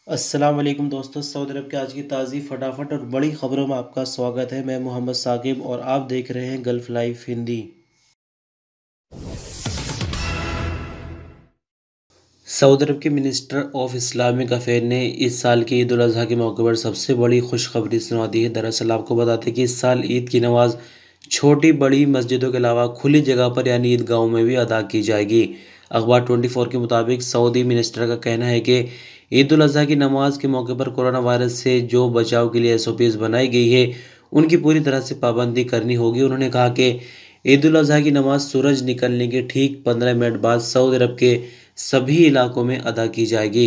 अस्सलाम वालेकुम दोस्तों, सऊदी अरब के आज की ताज़ी फटाफट और बड़ी ख़बरों में आपका स्वागत है। मैं मोहम्मद साकिब और आप देख रहे हैं गल्फ लाइव हिंदी। सऊदी अरब के मिनिस्टर ऑफ इस्लामिक अफेयर ने इस साल की ईद उल अज़हा के मौके पर सबसे बड़ी खुशखबरी सुना दी है। दरअसल आपको बताते हैं कि इस साल ईद की नमाज छोटी बड़ी मस्जिदों के अलावा खुली जगह पर यानी ईदगाहों में भी अदा की जाएगी। अखबार 24 के मुताबिक सऊदी मिनिस्टर का कहना है कि ईद उल अज़हा की नमाज के मौके पर कोरोना वायरस से जो बचाव के लिए एसओपीज बनाई गई है उनकी पूरी तरह से पाबंदी करनी होगी। उन्होंने कहा कि ईद उल अज़हा की नमाज सूरज निकलने के ठीक 15 मिनट बाद सऊदी अरब के सभी इलाकों में अदा की जाएगी।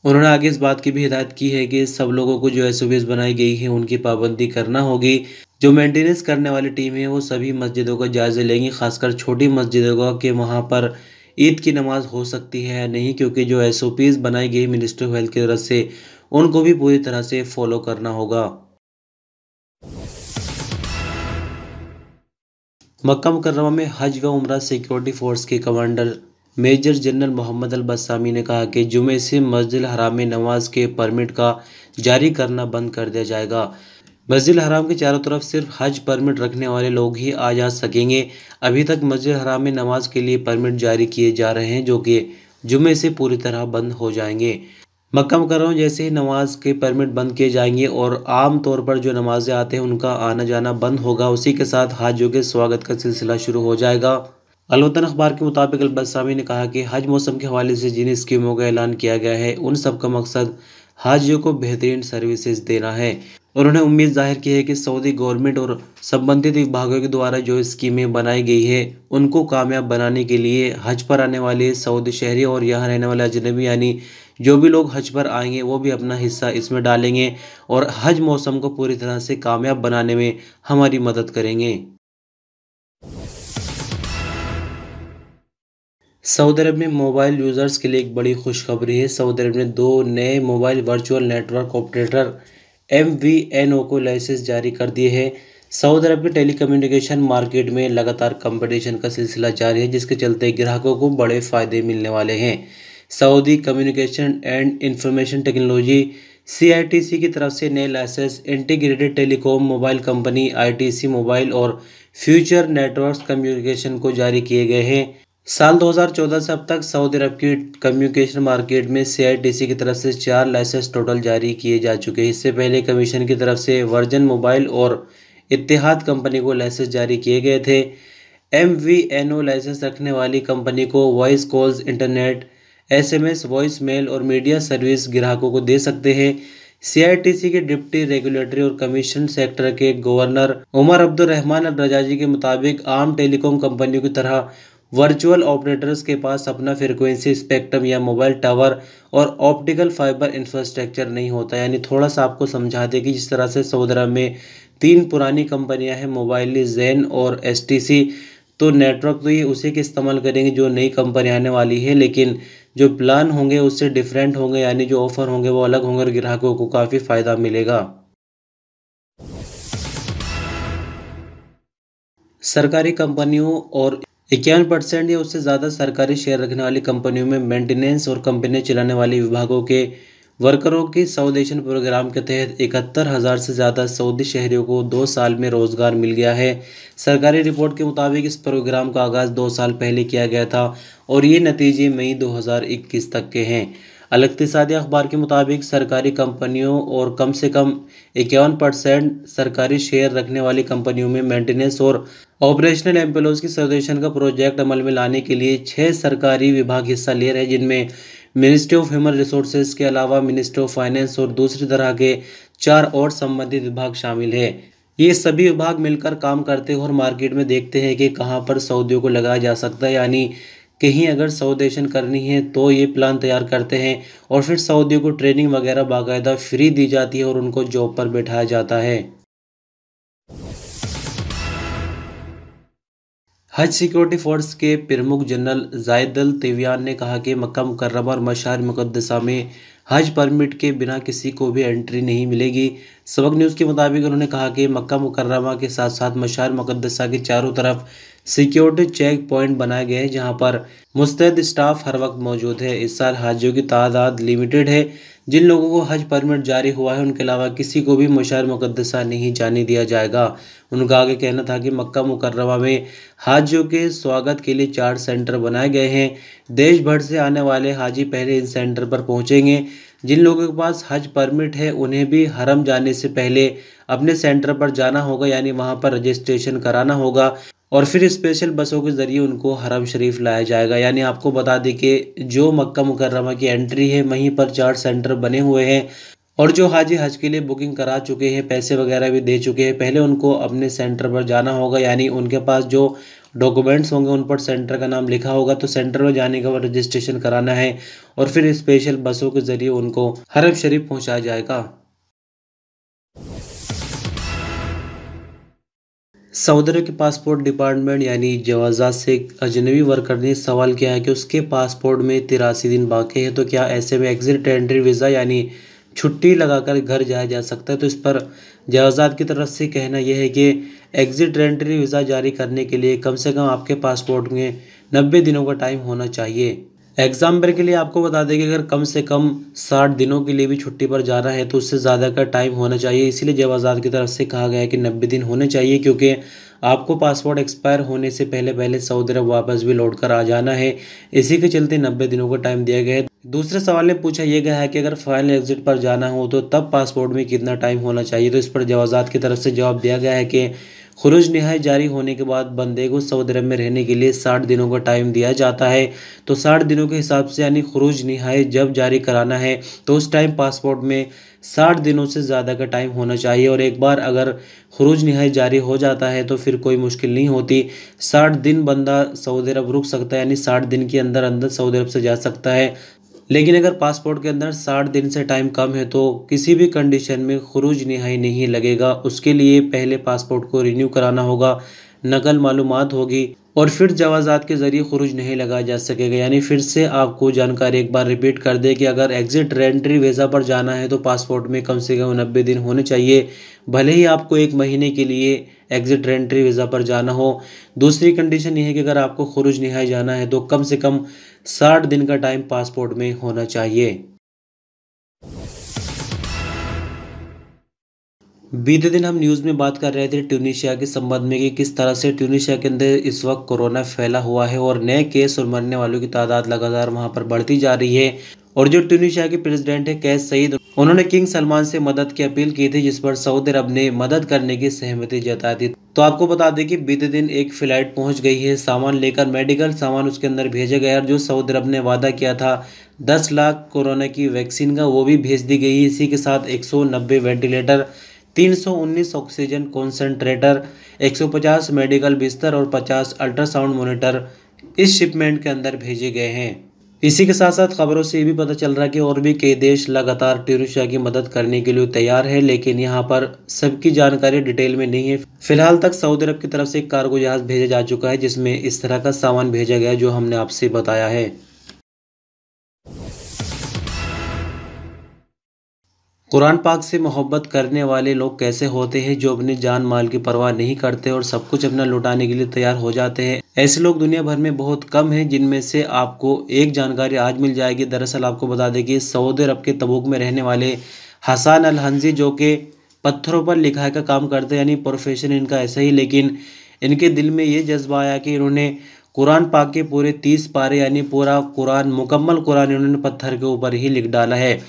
उन्होंने आगे इस बात की भी हिदायत की है कि सब लोगों को जो एसओपीज बनाई गई है उनकी पाबंदी करना होगी। जो मेंटेनेंस करने वाली टीम है वो सभी मस्जिदों का जायजा लेंगी, खासकर छोटी मस्जिदों का, कि वहाँ पर ईद की नमाज हो सकती है या नहीं, क्योंकि जो एसओपीज बनाई गई मिनिस्ट्री ऑफ हेल्थ की तरफ से उनको भी पूरी तरह से फॉलो करना होगा। मक्का मुकर्रमा में हज व उम्रा सिक्योरिटी फोर्स के कमांडर मेजर जनरल मोहम्मद अल बस्सामी ने कहा कि जुमे से मस्जिद हराम में नमाज के परमिट का जारी करना बंद कर दिया जाएगा। मस्जिद हराम के चारों तरफ सिर्फ हज परमिट रखने वाले लोग ही आ जा सकेंगे। अभी तक मस्जिद हराम में नमाज के लिए परमिट जारी किए जा रहे हैं जो कि जुमे से पूरी तरह बंद हो जाएंगे। मक्का मुकर्रमा जैसे ही नमाज के परमिट बंद किए जाएंगे और आम तौर पर जो नमाजें आते हैं उनका आना जाना बंद होगा, उसी के साथ हाजियों के स्वागत का सिलसिला शुरू हो जाएगा। अलवतन अखबार के मुताबिक अलबसामी ने कहा कि हज मौसम के हवाले से जिन स्कीमों का ऐलान किया गया है उन सब का मकसद हाजियों को बेहतरीन सर्विसेज देना है। उन्होंने उम्मीद जाहिर की है कि सऊदी गवर्नमेंट और संबंधित विभागों के द्वारा जो स्कीमें बनाई गई है उनको कामयाब बनाने के लिए हज पर आने वाले सऊदी शहरी और यहाँ रहने वाले अजनबी यानी जो भी लोग हज पर आएंगे वो भी अपना हिस्सा इसमें डालेंगे और हज मौसम को पूरी तरह से कामयाब बनाने में हमारी मदद करेंगे। सऊदी अरब में मोबाइल यूज़र्स के लिए एक बड़ी खुशखबरी है। सऊदी अरब ने दो नए mobile virtual network operator MVNO को लाइसेंस जारी कर दिए हैं। सऊदी अरब के टेलीकम्युनिकेशन मार्केट में लगातार कंपटीशन का सिलसिला जारी है, जिसके चलते ग्राहकों को बड़े फ़ायदे मिलने वाले हैं। Saudi communication and information technology CITC की तरफ से नए licence integrated telecom mobile company ITC mobile और फ्यूचर नेटवर्क्स कम्युनिकेशन को जारी किए गए हैं। साल 2014 से अब तक सऊदी अरब की कम्युनिकेशन मार्केट में CITC की तरफ से 4 लाइसेंस टोटल जारी किए जा चुके हैं। इससे पहले कमीशन की तरफ से वर्जन मोबाइल और इत्तेहाद कंपनी को लाइसेंस जारी किए गए थे। MVNO लाइसेंस रखने वाली कंपनी को voice calls, internet, SMS, voice mail और मीडिया सर्विस ग्राहकों को दे सकते हैं। CITC के डिप्टी रेगुलेटरी और कमीशन सेक्टर के governor Umar Abdul Rahman Al Rajaji के मुताबिक आम टेलीकॉम कंपनियों की तरह वर्चुअल ऑपरेटर्स के पास अपना फ्रिक्वेंसी स्पेक्ट्रम या मोबाइल टावर और ऑप्टिकल फाइबर इंफ्रास्ट्रक्चर नहीं होता। यानी थोड़ा सा आपको समझा दें कि जिस तरह से सऊदी अरब में 3 पुरानी कंपनियां हैं, मोबाइल, जैन और STC, तो नेटवर्क तो ये उसी के इस्तेमाल करेंगे जो नई कंपनी आने वाली है, लेकिन जो प्लान होंगे उससे डिफरेंट होंगे, यानी जो ऑफर होंगे वो अलग होंगे और ग्राहकों को काफ़ी फ़ायदा मिलेगा। सरकारी कंपनियों और 51% या उससे ज़्यादा सरकारी शेयर रखने वाली कंपनियों में मेंटेनेंस और कंपनी चलाने वाले विभागों के वर्करों की सऊदेशन प्रोग्राम के तहत 71,000 से ज़्यादा सऊदी शहरियों को 2 साल में रोज़गार मिल गया है। सरकारी रिपोर्ट के मुताबिक इस प्रोग्राम का आगाज़ 2 साल पहले किया गया था और ये नतीजे मई 2021 तक के हैं। अल इक्तिसादी अखबार के मुताबिक सरकारी कंपनियों और कम से कम 51% सरकारी शेयर रखने वाली कंपनियों में मेंटेनेंस और ऑपरेशनल एम्प्लॉयज़ की सर्वेक्षण का प्रोजेक्ट अमल में लाने के लिए 6 सरकारी विभाग हिस्सा ले रहे हैं, जिनमें मिनिस्ट्री ऑफ ह्यूमन रिसोर्सेज के अलावा मिनिस्ट्री ऑफ फाइनेंस और दूसरी तरह के 4 और संबंधित विभाग शामिल है। ये सभी विभाग मिलकर काम करते हैं और मार्केट में देखते हैं कि कहाँ पर सऊदियों को लगाया जा सकता है, यानी कहीं अगर सऊदेशन करनी है तो ये प्लान तैयार करते हैं और फिर सऊदियों को ट्रेनिंग वगैरह बाकायदा फ्री दी जाती है और उनको जॉब पर बैठाया जाता है। हज सिक्योरिटी फोर्स के प्रमुख जनरल जायद अल तिबियान ने कहा कि मक्का मुकर्रमा और मशार मुकद्दसा में हज परमिट के बिना किसी को भी एंट्री नहीं मिलेगी। सबक न्यूज़ के मुताबिक उन्होंने कहा कि मक्का मुकर्रमा के साथ साथ मशार मुकद्दसा के चारों तरफ सिक्योरिटी चेक पॉइंट बनाए गए हैं, जहां पर मुस्तैद स्टाफ हर वक्त मौजूद है। इस साल हाजियों की तादाद लिमिटेड है, जिन लोगों को हज परमिट जारी हुआ है उनके अलावा किसी को भी मशार मुक़द्दसा नहीं जाने दिया जाएगा। उनका आगे कहना था कि मक्का मुकर्रमा में हाजियों के स्वागत के लिए 4 सेंटर बनाए गए हैं। देश भर से आने वाले हाजी पहले इन सेंटर पर पहुंचेंगे। जिन लोगों के पास हज परमिट है उन्हें भी हरम जाने से पहले अपने सेंटर पर जाना होगा, यानी वहां पर रजिस्ट्रेशन कराना होगा और फिर स्पेशल बसों के ज़रिए उनको हरम शरीफ लाया जाएगा। यानी आपको बता दें कि जो मक्का मुकर्रमा की एंट्री है वहीं पर 4 सेंटर बने हुए हैं और जो हाजी हज के लिए बुकिंग करा चुके हैं, पैसे वगैरह भी दे चुके हैं, पहले उनको अपने सेंटर पर जाना होगा। यानी उनके पास जो डॉक्यूमेंट्स होंगे उन पर सेंटर का नाम लिखा होगा, तो सेंटर में जाने का रजिस्ट्रेशन कराना है और फिर स्पेशल बसों के ज़रिए उनको हरम शरीफ पहुँचाया जाएगा। सऊदी अरब के पासपोर्ट डिपार्टमेंट यानी जवाज़ात से एक अजनबी वर्कर ने सवाल किया है कि उसके पासपोर्ट में 83 दिन बाकी है, तो क्या ऐसे में एग्जिट एंट्री वीज़ा यानी छुट्टी लगाकर घर जाया जा सकता है। तो इस पर जवाज़ात की तरफ से कहना यह है कि एग्जिट एंट्री वीज़ा जारी करने के लिए कम से कम आपके पासपोर्ट में 90 दिनों का टाइम होना चाहिए। एग्जाम्पल के लिए आपको बता दें कि अगर कम से कम 60 दिनों के लिए भी छुट्टी पर जाना है तो उससे ज़्यादा का टाइम होना चाहिए। इसीलिए जवाज़ात की तरफ से कहा गया है कि 90 दिन होने चाहिए, क्योंकि आपको पासपोर्ट एक्सपायर होने से पहले पहले सऊदी अरब वापस भी लौट कर आ जाना है। इसी के चलते 90 दिनों का टाइम दिया गया है। दूसरे सवाल में पूछा यह गया है कि अगर फाइनल एग्जिट पर जाना हो तो तब पासपोर्ट में कितना टाइम होना चाहिए। तो इस पर जवाज़ात की तरफ से जवाब दिया गया है कि खुरूज नहायत जारी होने के बाद बंदे को सऊदी अरब में रहने के लिए 60 दिनों का टाइम दिया जाता है। तो 60 दिनों के हिसाब से यानी खुरूज नहायत जब जारी कराना है तो उस टाइम पासपोर्ट में 60 दिनों से ज़्यादा का टाइम होना चाहिए। और एक बार अगर खुरूज नहायत जारी हो जाता है तो फिर कोई मुश्किल नहीं होती। 60 दिन बंदा सऊदी अरब रुक सकता है, यानी 60 दिन के अंदर अंदर सऊदी अरब से जा सकता है। लेकिन अगर पासपोर्ट के अंदर 60 दिन से टाइम कम है तो किसी भी कंडीशन में खुरूज नहाई नहीं लगेगा। उसके लिए पहले पासपोर्ट को रिन्यू कराना होगा, नकल मालूमात होगी और फिर जवाज़ात के ज़रिए खुरूज नहीं लगाया जा सकेगा। यानी फिर से आपको जानकारी एक बार रिपीट कर दे कि अगर एग्जिट रेंट्री वीज़ा पर जाना है तो पासपोर्ट में कम से कम 90 दिन होने चाहिए, भले ही आपको 1 महीने के लिए एग्जिट रेंट्री वीज़ा पर जाना हो। दूसरी कंडीशन ये है कि अगर आपको खुरूज नहाई जाना है तो कम से कम 60 दिन का टाइम पासपोर्ट में होना चाहिए। बीते दिन हम न्यूज़ में बात कर रहे थे ट्यूनीशिया के संबंध में कि किस तरह से ट्यूनीशिया के अंदर इस वक्त कोरोना फैला हुआ है और नए केस और मरने वालों की तादाद लगातार वहां पर बढ़ती जा रही है। और जो ट्यूनीशिया के प्रेसिडेंट है कैस सईद, उन्होंने किंग सलमान से मदद की अपील की थी, जिस पर सऊदी अरब ने मदद करने की सहमति जताई थी। तो आपको बता दें कि बीते दिन एक फ्लाइट पहुंच गई है सामान लेकर, मेडिकल सामान उसके अंदर भेजा गया और जो सऊदी अरब ने वादा किया था 10 लाख कोरोना की वैक्सीन का वो भी भेज दी गई। इसी के साथ 190 वेंटिलेटर, 319 ऑक्सीजन कॉन्सेंट्रेटर, 150 मेडिकल बिस्तर और 50 अल्ट्रासाउंड मॉनिटर इस शिपमेंट के अंदर भेजे गए हैं। इसी के साथ साथ खबरों से ये भी पता चल रहा है कि और भी कई देश लगातार ट्यूनीशिया की मदद करने के लिए तैयार है, लेकिन यहाँ पर सबकी जानकारी डिटेल में नहीं है। फिलहाल तक सऊदी अरब की तरफ से एक कार्गो जहाज भेजा जा चुका है जिसमें इस तरह का सामान भेजा गया जो हमने आपसे बताया है। कुरान पाक से मोहब्बत करने वाले लोग कैसे होते हैं, जो अपनी जान माल की परवाह नहीं करते और सब कुछ अपना लुटाने के लिए तैयार हो जाते हैं। ऐसे लोग दुनिया भर में बहुत कम हैं, जिनमें से आपको एक जानकारी आज मिल जाएगी। दरअसल आपको बता दें कि सऊदी अरब के तबूक में रहने वाले हसन अल हंजी, जो कि पत्थरों पर लिखाई का काम करते हैं, यानी प्रोफेशन इनका ऐसा ही, लेकिन इनके दिल में ये जज्बा आया कि इन्होंने कुरान पाक के पूरे 30 पारे यानी पूरा कुरान, मुकम्मल कुरान इन्होंने पत्थर के ऊपर ही लिख डाला है।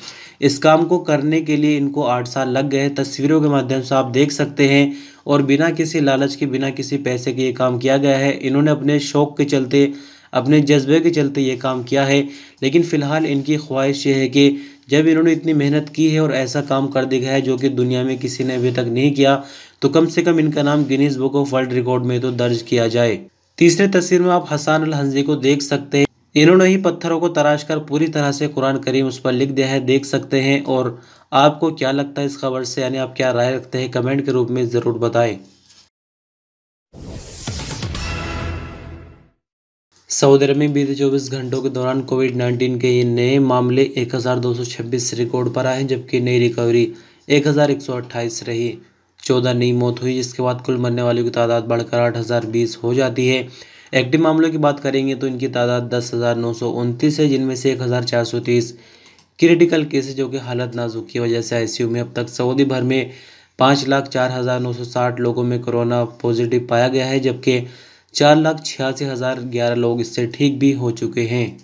इस काम को करने के लिए इनको 8 साल लग गए। तस्वीरों के माध्यम से आप देख सकते हैं और बिना किसी लालच के, बिना किसी पैसे के ये काम किया गया है। इन्होंने अपने शौक़ के चलते, अपने जज्बे के चलते ये काम किया है। लेकिन फ़िलहाल इनकी ख्वाहिश ये है कि जब इन्होंने इतनी मेहनत की है और ऐसा काम कर दिखाया है जो कि दुनिया में किसी ने अभी तक नहीं किया, तो कम से कम इनका नाम Guinness book of world record में तो दर्ज किया जाए। तीसरे तस्वीर में आप हसन अल हंजी को देख सकते हैं। इन्होंने ही पत्थरों को तराश कर पूरी तरह से कुरान करीम उस पर लिख दिया है, देख सकते हैं। और आपको क्या लगता है इस खबर से, यानी आप क्या राय रखते हैं, कमेंट के रूप में ज़रूर बताएं। सऊदी अरब में बीते 24 घंटों के दौरान कोविड-19 के ये नए मामले 1226 रिकॉर्ड पर आए, जबकि नई रिकवरी 1128 रही। 14 नई मौत हुई, जिसके बाद कुल मरने वालों की तादाद बढ़कर 8020 हो जाती है। एक्टिव मामलों की बात करेंगे तो इनकी तादाद 10,929 है, जिनमें से 1430 क्रिटिकल केसेज जो कि हालत नाजुक की वजह से आईसीयू में। अब तक सऊदी भर में 5,04,960 लोगों में कोरोना पॉजिटिव पाया गया है, जबकि 4,86,011 लोग इससे ठीक भी हो चुके हैं।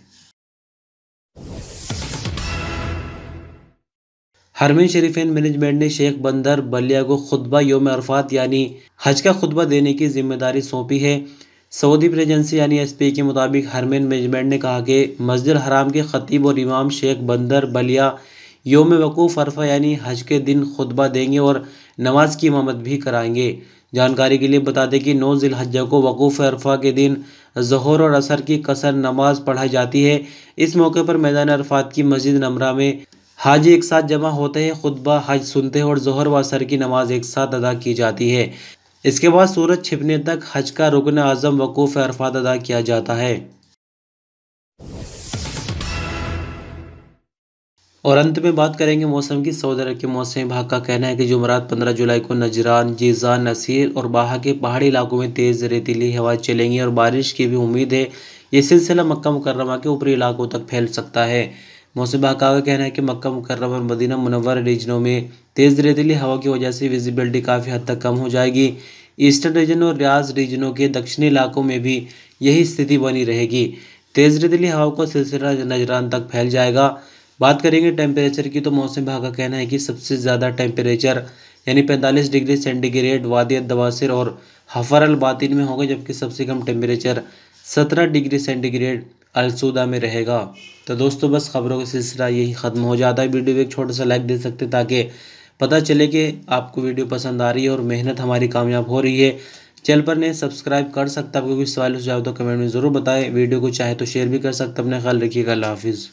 हरमैन शरीफैन मैनेजमेंट ने शेख बंदर बलिया को खुतबा यौम अरफात यानी हज का खुतबा देने की जिम्मेदारी सौंपी है। सऊदी प्रेजेंसी यानी एसपी के मुताबिक हरमैन मैनेजमेंट ने कहा कि मस्जिद हराम के खतीब और इमाम शेख बंदर बलिया यौम वकूफ़ अरफा यानी हज के दिन खुतबा देंगे और नमाज की इमामत भी कराएंगे। जानकारी के लिए बता दें कि 9 ज़िलहज्जा को वकूफ़ अरफा के दिन ज़ोहर और असर की कसर नमाज पढ़ाई जाती है। इस मौके पर मैदान अरफात की मस्जिद नमरा में हाजी एक साथ जमा होते हैं, खुतबा हज सुनते हैं और ज़ोहर व असर की नमाज एक साथ अदा की जाती है। इसके बाद सूरज छिपने तक हज का रुकन आज़म वकूफ़ अरफात अदा किया जाता है। और अंत में बात करेंगे मौसम की। सऊदी अरब के मौसम विभाग का कहना है कि जुमेरात 15 जुलाई को नजरान, जीज़ान, नसीर और बाहा के पहाड़ी इलाकों में तेज़ रेतीली हवाएं चलेंगी और बारिश की भी उम्मीद है। ये सिलसिला मक्का मुकर्रमा के ऊपरी इलाकों तक फैल सकता है। मौसम विभाग का कहना है कि मक्का मुकर्रमा और मदीना मुनव्वरा रीजनों में तेज़ रेतीली हवा की वजह से विजिबिलिटी काफ़ी हद तक कम हो जाएगी। ईस्टर्न रीजन और रियाज रीजनों के दक्षिणी इलाकों में भी यही स्थिति बनी रहेगी। तेज़ रेतीली हवाओं का सिलसिला नजरान तक फैल जाएगा। बात करेंगे टेम्परेचर की, तो मौसम विभाग का कहना है कि सबसे ज़्यादा टेम्परेचर यानी 45 डिग्री सेंटीग्रेड वादी दवासिर और हफर अल बातिन में होगा, जबकि सबसे कम टेम्परेचर 17 डिग्री सेंटीग्रेड अलसूदा में रहेगा। तो दोस्तों बस खबरों का सिलसिला यही ख़त्म हो जाता है। वीडियो को एक छोटा सा लाइक दे सकते ताकि पता चले कि आपको वीडियो पसंद आ रही है और मेहनत हमारी कामयाब हो रही है। चैनल पर नहीं सब्सक्राइब कर सकता, आपको कोई सवाल हो जाए तो कमेंट में ज़रूर बताएं। वीडियो को चाहे तो शेयर भी कर सकते। अपना ख्याल रखिएगा। अल्लाह हाफिज़।